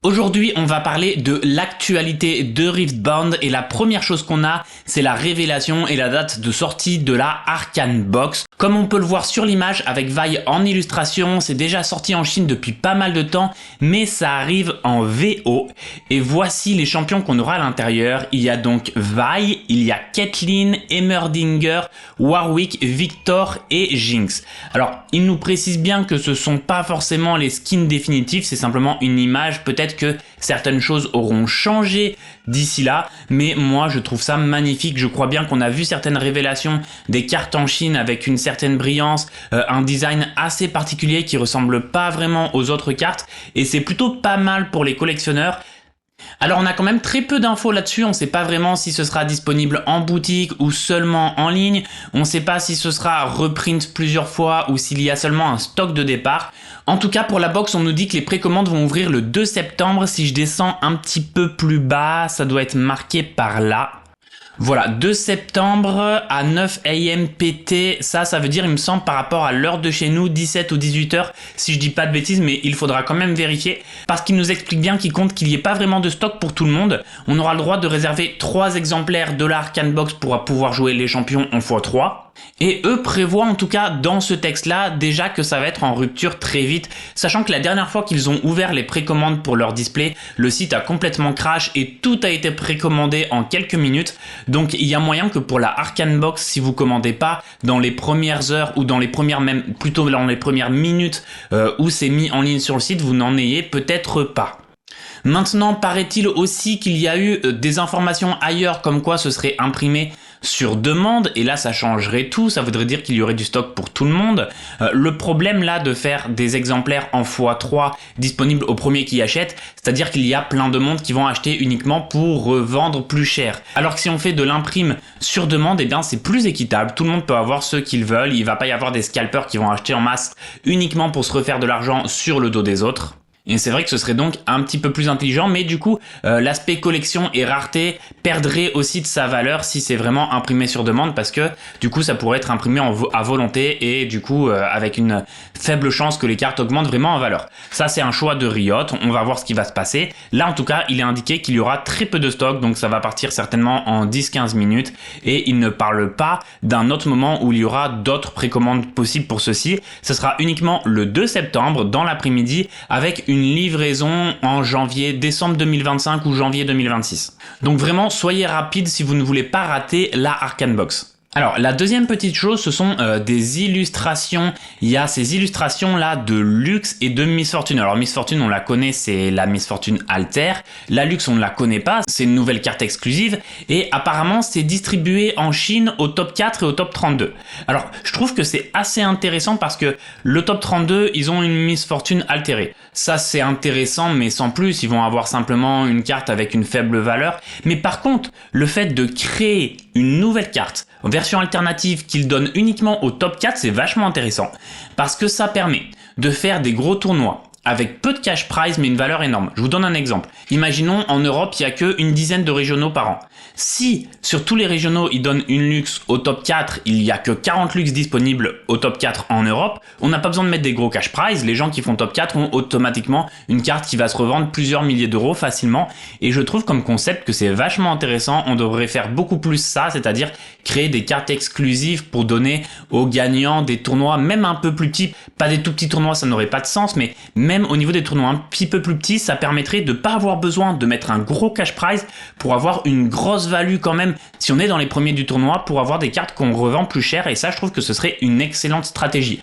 Aujourd'hui, on va parler de l'actualité de Riftbound et la première chose qu'on a, c'est la révélation et la date de sortie de la Arcane Box. Comme on peut le voir sur l'image avec Vi en illustration, c'est déjà sorti en Chine depuis pas mal de temps, mais ça arrive en VO. Et voici les champions qu'on aura à l'intérieur. Il y a donc Vi, il y a Caitlyn, Heimerdinger, Warwick, Victor et Jinx. Alors, il nous précise bien que ce sont pas forcément les skins définitifs, c'est simplement une image, peut-être que certaines choses auront changé d'ici là, mais moi je trouve ça magnifique. Je crois bien qu'on a vu certaines révélations des cartes en Chine avec une certaine brillance, un design assez particulier qui ressemble pas vraiment aux autres cartes, et c'est plutôt pas mal pour les collectionneurs. Alors on a quand même très peu d'infos là-dessus, on ne sait pas vraiment si ce sera disponible en boutique ou seulement en ligne, on ne sait pas si ce sera reprint plusieurs fois ou s'il y a seulement un stock de départ. En tout cas pour la box on nous dit que les précommandes vont ouvrir le 2 septembre, si je descends un petit peu plus bas ça doit être marqué par là. Voilà, 2 septembre à 9 AM PT, ça veut dire, il me semble, par rapport à l'heure de chez nous, 17 ou 18 heures, si je dis pas de bêtises, mais il faudra quand même vérifier, parce qu'il nous explique bien qu'il compte qu'il n'y ait pas vraiment de stock pour tout le monde. On aura le droit de réserver 3 exemplaires de la Arcane Box pour pouvoir jouer les champions en x3. Et eux prévoient en tout cas dans ce texte-là déjà que ça va être en rupture très vite, sachant que la dernière fois qu'ils ont ouvert les précommandes pour leur display, le site a complètement crash et tout a été précommandé en quelques minutes. Donc il y a moyen que pour la Arcane Box, si vous commandez pas dans les premières heures ou dans les premières plutôt dans les premières minutes où c'est mis en ligne sur le site, vous n'en ayez peut-être pas. Maintenant, paraît-il aussi qu'il y a eu des informations ailleurs comme quoi ce serait imprimé sur demande, et là ça changerait tout, ça voudrait dire qu'il y aurait du stock pour tout le monde. Le problème là de faire des exemplaires en x3 disponibles au premier qui achète, c'est-à-dire qu'il y a plein de monde qui vont acheter uniquement pour revendre plus cher. Alors que si on fait de l'imprime sur demande, eh bien c'est plus équitable, tout le monde peut avoir ce qu'ils veulent, il va pas y avoir des scalpers qui vont acheter en masse uniquement pour se refaire de l'argent sur le dos des autres. Et c'est vrai que ce serait donc un petit peu plus intelligent, mais du coup, l'aspect collection et rareté perdrait aussi de sa valeur si c'est vraiment imprimé sur demande, parce que du coup, ça pourrait être imprimé à volonté et du coup, avec une faible chance que les cartes augmentent vraiment en valeur. Ça, c'est un choix de Riot, on va voir ce qui va se passer. Là, en tout cas, il est indiqué qu'il y aura très peu de stock, donc ça va partir certainement en 10-15 minutes, et il ne parle pas d'un autre moment où il y aura d'autres précommandes possibles pour ceci. Ce sera uniquement le 2 septembre, dans l'après-midi, avec une livraison en décembre 2025 ou janvier 2026. Donc vraiment, soyez rapide si vous ne voulez pas rater la Arcane Box. Alors, la deuxième petite chose, ce sont des illustrations. Il y a ces illustrations-là de Lux et de Miss Fortune. Alors, Miss Fortune, on la connaît, c'est la Miss Fortune Alter. La Lux, on ne la connaît pas, c'est une nouvelle carte exclusive. Et apparemment, c'est distribué en Chine au top 4 et au top 32. Alors, je trouve que c'est assez intéressant parce que le top 32, ils ont une Miss Fortune altérée. Ça, c'est intéressant, mais sans plus. Ils vont avoir simplement une carte avec une faible valeur. Mais par contre, le fait de créer une nouvelle carte en version alternative qu'ils donnent uniquement au top 4, c'est vachement intéressant parce que ça permet de faire des gros tournois avec peu de cash prize mais une valeur énorme. Je vous donne un exemple. Imaginons en Europe, il n'y a qu'une dizaine de régionaux par an. Si sur tous les régionaux, ils donnent une Lux au top 4, il n'y a que 40 Lux disponibles au top 4 en Europe, on n'a pas besoin de mettre des gros cash prize. Les gens qui font top 4 ont automatiquement une carte qui va se revendre plusieurs milliers d'euros facilement. Et je trouve comme concept que c'est vachement intéressant. On devrait faire beaucoup plus ça, c'est-à-dire créer des cartes exclusives pour donner aux gagnants des tournois, même un peu plus petits. Pas des tout petits tournois, ça n'aurait pas de sens, mais même au niveau des tournois un petit peu plus petits, ça permettrait de ne pas avoir besoin de mettre un gros cash prize pour avoir une grosse value quand même, si on est dans les premiers du tournoi, pour avoir des cartes qu'on revend plus cher, et ça je trouve que ce serait une excellente stratégie.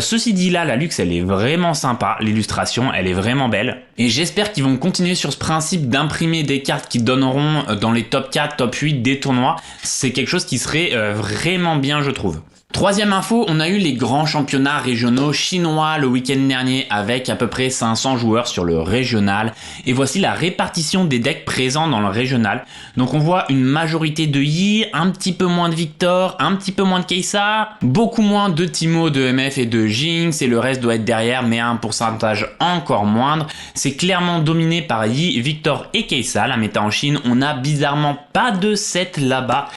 Ceci dit là, la Lux elle est vraiment sympa, l'illustration elle est vraiment belle, et j'espère qu'ils vont continuer sur ce principe d'imprimer des cartes qui donneront dans les top 4, top 8 des tournois. C'est quelque chose qui serait vraiment bien, je trouve. Troisième info, on a eu les grands championnats régionaux chinois le week-end dernier avec à peu près 500 joueurs sur le régional. Et voici la répartition des decks présents dans le régional. Donc on voit une majorité de Yi, un petit peu moins de Victor, un petit peu moins de Kai'Sa, beaucoup moins de Teemo, de MF et de Jinx, et le reste doit être derrière mais à un pourcentage encore moindre. C'est clairement dominé par Yi, Victor et Kai'Sa. La méta en Chine, on a bizarrement pas de set là-bas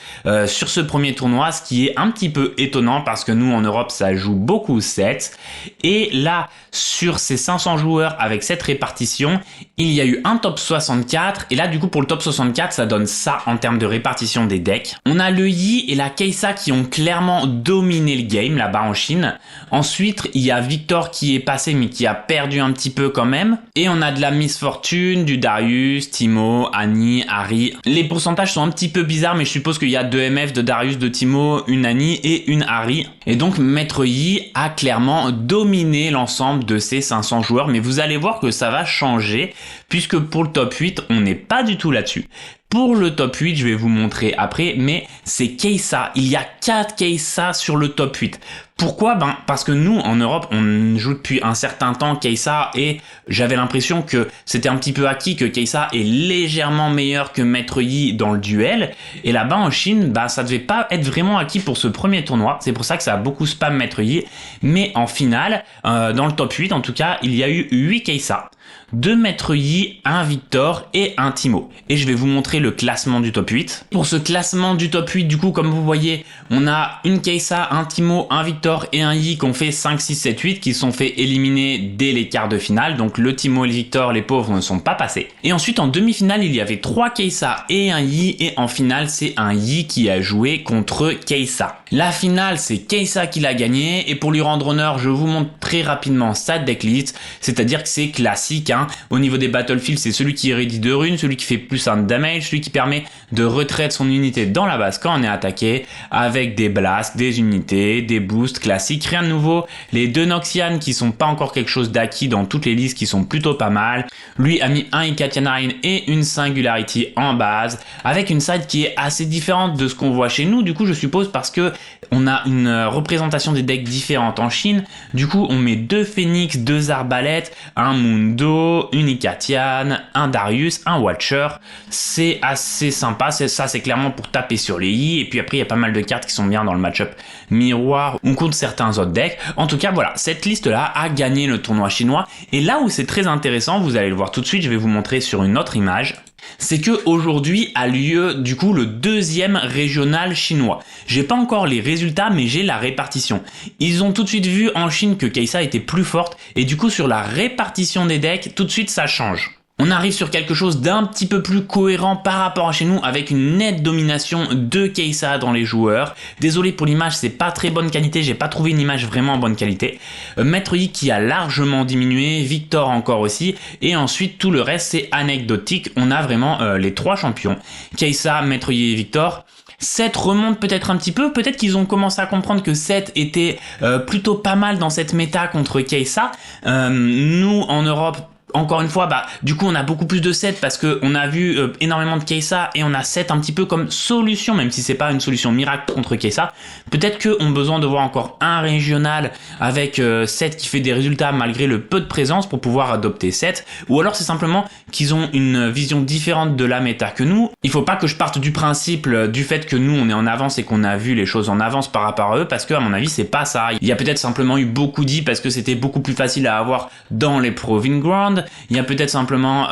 sur ce premier tournoi, ce qui est un petit peu étonnant étonnant parce que nous en Europe ça joue beaucoup 7. Et là, sur ces 500 joueurs avec cette répartition, il y a eu un top 64 et là du coup pour le top 64 ça donne ça en termes de répartition des decks. On a le Yi et la Kai'Sa qui ont clairement dominé le game là-bas en Chine. Ensuite il y a Victor qui est passé mais qui a perdu un petit peu quand même. Et on a de la Miss Fortune, du Darius, Teemo, Annie, Ahri. Les pourcentages sont un petit peu bizarres mais je suppose qu'il y a 2 MF de Darius, de Teemo, une Annie et une Ahri. Et donc Maître Yi a clairement dominé l'ensemble de ces 500 joueurs mais vous allez voir que ça va changer puisque pour le top 8 on n'est pas du tout là-dessus. Pour le top 8, je vais vous montrer après, mais c'est Kai'Sa. Il y a 4 Kai'Sa sur le top 8. Pourquoi? Parce que nous, en Europe, on joue depuis un certain temps Kai'Sa et j'avais l'impression que c'était un petit peu acquis que Kai'Sa est légèrement meilleur que Maître Yi dans le duel. Et là-bas, en Chine, ça devait pas être vraiment acquis pour ce premier tournoi. C'est pour ça que ça a beaucoup spam Maître Yi. Mais en finale, dans le top 8, en tout cas, il y a eu 8 Kai'Sa. 2 Maître Yi, 1 Victor et 1 Teemo. Et je vais vous montrer le classement du top 8. Pour ce classement du top 8, du coup, comme vous voyez, on a une Kai'Sa, un Teemo, un Victor et un Yi qui ont fait 5, 6, 7, 8, qui sont fait éliminer dès les quarts de finale. Donc le Teemo et le Victor, les pauvres, ne sont pas passés. Et ensuite, en demi-finale, il y avait 3 Kai'Sa et un Yi. Et en finale, c'est un Yi qui a joué contre Kai'Sa. La finale, c'est Kai'Sa qui l'a gagné. Et pour lui rendre honneur, je vous montre très rapidement sa decklist. C'est-à-dire que c'est classique, hein. Au niveau des battlefields, c'est celui qui rédit 2 runes, celui qui fait plus 1 de damage, celui qui permet de retraite son unité dans la base quand on est attaqué, avec des blasts, des unités, des boosts classiques, rien de nouveau. Les 2 Noxian qui sont pas encore quelque chose d'acquis dans toutes les listes qui sont plutôt pas mal. Lui a mis un Ikatia9 et une Singularity en base, avec une side qui est assez différente de ce qu'on voit chez nous, du coup je suppose parce que on a une représentation des decks différentes en Chine. Du coup on met 2 Phoenix, 2 Arbalètes, un Mundo, une Icatian, un Darius, un Watcher. C'est assez sympa, ça c'est clairement pour taper sur les Yi. Et puis après il y a pas mal de cartes qui sont bien dans le match-up miroir ou contre certains autres decks. En tout cas voilà, cette liste là a gagné le tournoi chinois. Et là où c'est très intéressant, vous allez le voir tout de suite, je vais vous montrer sur une autre image. C'est que aujourd'hui a lieu du coup le 2e régional chinois. J'ai pas encore les résultats mais j'ai la répartition. Ils ont tout de suite vu en Chine que Kai'Sa était plus forte et du coup sur la répartition des decks tout de suite ça change. On arrive sur quelque chose d'un petit peu plus cohérent par rapport à chez nous avec une nette domination de Kai'Sa dans les joueurs. Désolé pour l'image, c'est pas très bonne qualité, j'ai pas trouvé une image vraiment en bonne qualité. Maître Yi qui a largement diminué, Victor encore aussi, et ensuite tout le reste c'est anecdotique. On a vraiment les 3 champions, Kai'Sa, Maître Yi et Victor. 7 remonte peut-être un petit peu, peut-être qu'ils ont commencé à comprendre que 7 était plutôt pas mal dans cette méta contre Kai'Sa. Nous en Europe, encore une fois, du coup on a beaucoup plus de 7 parce que on a vu énormément de Kai'Sa et on a 7 un petit peu comme solution, même si c'est pas une solution miracle contre Kai'Sa. Peut-être qu'on a besoin de voir encore un régional avec 7 qui fait des résultats malgré le peu de présence pour pouvoir adopter 7. Ou alors c'est simplement qu'ils ont une vision différente de la méta que nous. Il faut pas que je parte du principe du fait que nous on est en avance et qu'on a vu les choses en avance par rapport à eux, parce que à mon avis c'est pas ça. Il y a peut-être simplement eu beaucoup d'I parce que c'était beaucoup plus facile à avoir dans les Proving Ground. Il y a peut-être simplement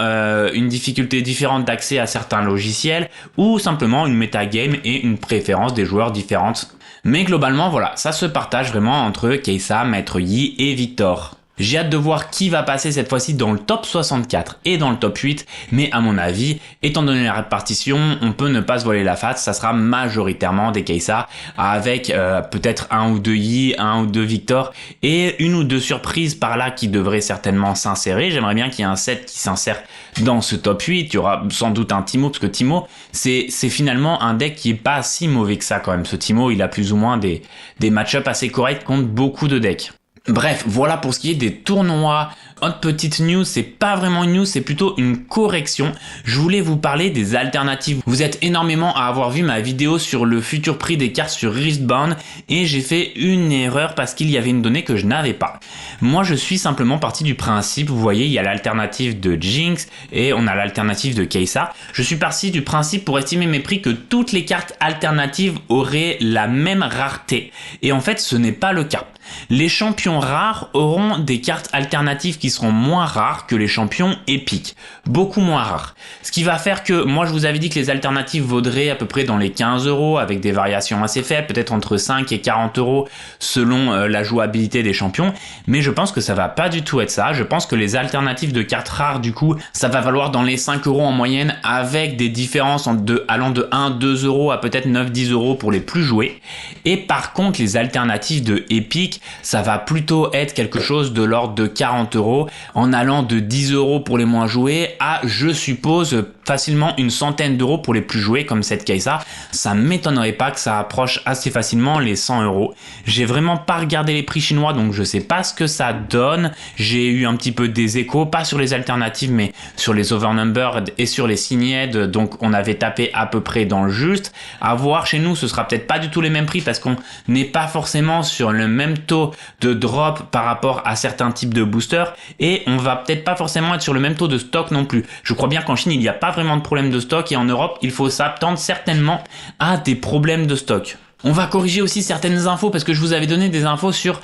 une difficulté différente d'accès à certains logiciels ou simplement une metagame et une préférence des joueurs différentes. Mais globalement, voilà, ça se partage vraiment entre Kai'Sa, Maître Yi et Victor. J'ai hâte de voir qui va passer cette fois-ci dans le top 64 et dans le top 8, mais à mon avis, étant donné la répartition, on peut ne pas se voiler la face, ça sera majoritairement des Kai'Sa avec peut-être 1 ou 2 Yi, 1 ou 2 Victor et 1 ou 2 surprises par là qui devraient certainement s'insérer. J'aimerais bien qu'il y ait un set qui s'insère dans ce top 8, il y aura sans doute un Teemo, parce que Teemo, c'est finalement un deck qui est pas si mauvais que ça quand même. Ce Teemo, il a plus ou moins des match-ups assez corrects contre beaucoup de decks. Bref, voilà pour ce qui est des tournois. Autre petite news, c'est pas vraiment une news, c'est plutôt une correction. Je voulais vous parler des alternatives. Vous êtes énormément à avoir vu ma vidéo sur le futur prix des cartes sur Riftbound et j'ai fait une erreur parce qu'il y avait une donnée que je n'avais pas. Moi, je suis simplement parti du principe, vous voyez, il y a l'alternative de Jinx et on a l'alternative de Kai'Sa. Je suis parti du principe pour estimer mes prix que toutes les cartes alternatives auraient la même rareté. Et en fait, ce n'est pas le cas. Les champions rares auront des cartes alternatives qui qui seront moins rares que les champions épiques. Beaucoup moins rares. Ce qui va faire que, moi je vous avais dit que les alternatives vaudraient à peu près dans les 15 € avec des variations assez faibles, peut-être entre 5 et 40 € selon la jouabilité des champions. Mais je pense que ça va pas du tout être ça. Je pense que les alternatives de cartes rares, du coup, ça va valoir dans les 5 € en moyenne avec des différences allant de 1-2 € à peut-être 9-10 € pour les plus joués. Et par contre, les alternatives de épique, ça va plutôt être quelque chose de l'ordre de 40 € en allant de 10 € pour les moins joués à, je suppose, facilement une centaine d'euros pour les plus joués comme cette Kai'Sa. Ça m'étonnerait pas que ça approche assez facilement les 100 €. J'ai vraiment pas regardé les prix chinois, donc je sais pas ce que ça donne. J'ai eu un petit peu des échos, pas sur les alternatives, mais sur les overnumbered et sur les signed, donc on avait tapé à peu près dans le juste. À voir chez nous, ce sera peut-être pas du tout les mêmes prix parce qu'on n'est pas forcément sur le même taux de drop par rapport à certains types de boosters et on va peut-être pas forcément être sur le même taux de stock non plus. Je crois bien qu'en Chine, il n'y a pas vraiment de problème de stock et en Europe, il faut s'attendre certainement à des problèmes de stock. On va corriger aussi certaines infos parce que je vous avais donné des infos sur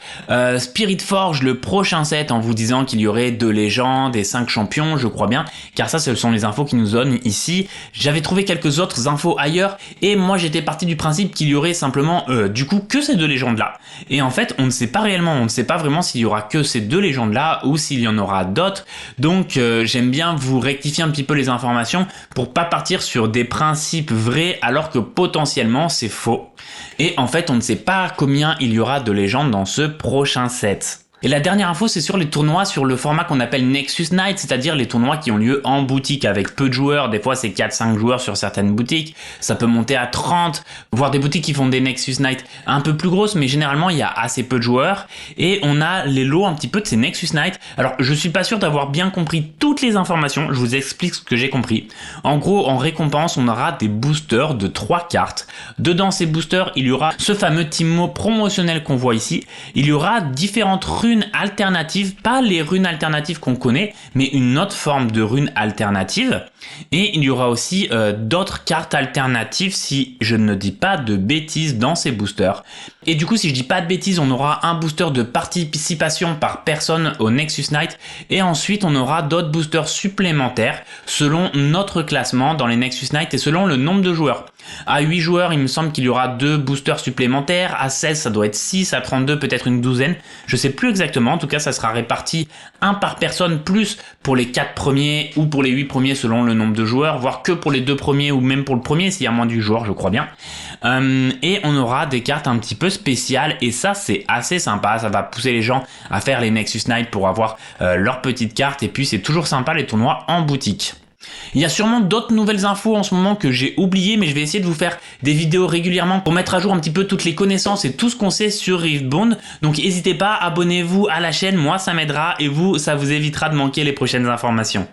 Spirit Forge, le prochain set, en vous disant qu'il y aurait 2 légendes et 5 champions, je crois bien, car ça ce sont les infos qui nous donnent ici. J'avais trouvé quelques autres infos ailleurs et moi j'étais parti du principe qu'il y aurait simplement du coup que ces 2 légendes là. Et en fait on ne sait pas réellement, on ne sait pas vraiment s'il y aura que ces 2 légendes là ou s'il y en aura d'autres. Donc j'aime bien vous rectifier un petit peu les informations pour pas partir sur des principes vrais alors que potentiellement c'est faux. Et en fait, on ne sait pas combien il y aura de légendes dans ce prochain set. Et la dernière info, c'est sur les tournois sur le format qu'on appelle Nexus Night, c'est-à-dire les tournois qui ont lieu en boutique avec peu de joueurs. Des fois, c'est 4-5 joueurs sur certaines boutiques. Ça peut monter à 30, voire des boutiques qui font des Nexus Night un peu plus grosses, mais généralement, il y a assez peu de joueurs. Et on a les lots un petit peu de ces Nexus Night. Alors, je suis pas sûr d'avoir bien compris toutes les informations. Je vous explique ce que j'ai compris. En gros, en récompense, on aura des boosters de 3 cartes. Dedans ces boosters, il y aura ce fameux Teemo promotionnel qu'on voit ici. Il y aura différentes runes alternatives, pas les runes alternatives qu'on connaît, mais une autre forme de runes alternatives. Et il y aura aussi d'autres cartes alternatives, si je ne dis pas de bêtises, dans ces boosters. Et du coup, si je dis pas de bêtises, on aura un booster de participation par personne au Nexus Night, et ensuite on aura d'autres boosters supplémentaires selon notre classement dans les Nexus Night et selon le nombre de joueurs. À 8 joueurs, il me semble qu'il y aura 2 boosters supplémentaires. À 16, ça doit être 6. À 32, peut-être une douzaine. Je sais plus exactement. En tout cas, ça sera réparti un par personne, plus pour les 4 premiers ou pour les 8 premiers selon le nombre de joueurs, voire que pour les 2 premiers ou même pour le premier s'il y a moins de joueurs, je crois bien. Et on aura des cartes un petit peu spéciales et ça, c'est assez sympa. Ça va pousser les gens à faire les Nexus Night pour avoir leurs petites cartes et puis c'est toujours sympa les tournois en boutique. Il y a sûrement d'autres nouvelles infos en ce moment que j'ai oubliées, mais je vais essayer de vous faire des vidéos régulièrement pour mettre à jour un petit peu toutes les connaissances et tout ce qu'on sait sur Riftbound. Donc n'hésitez pas, abonnez-vous à la chaîne, moi ça m'aidera et vous, ça vous évitera de manquer les prochaines informations.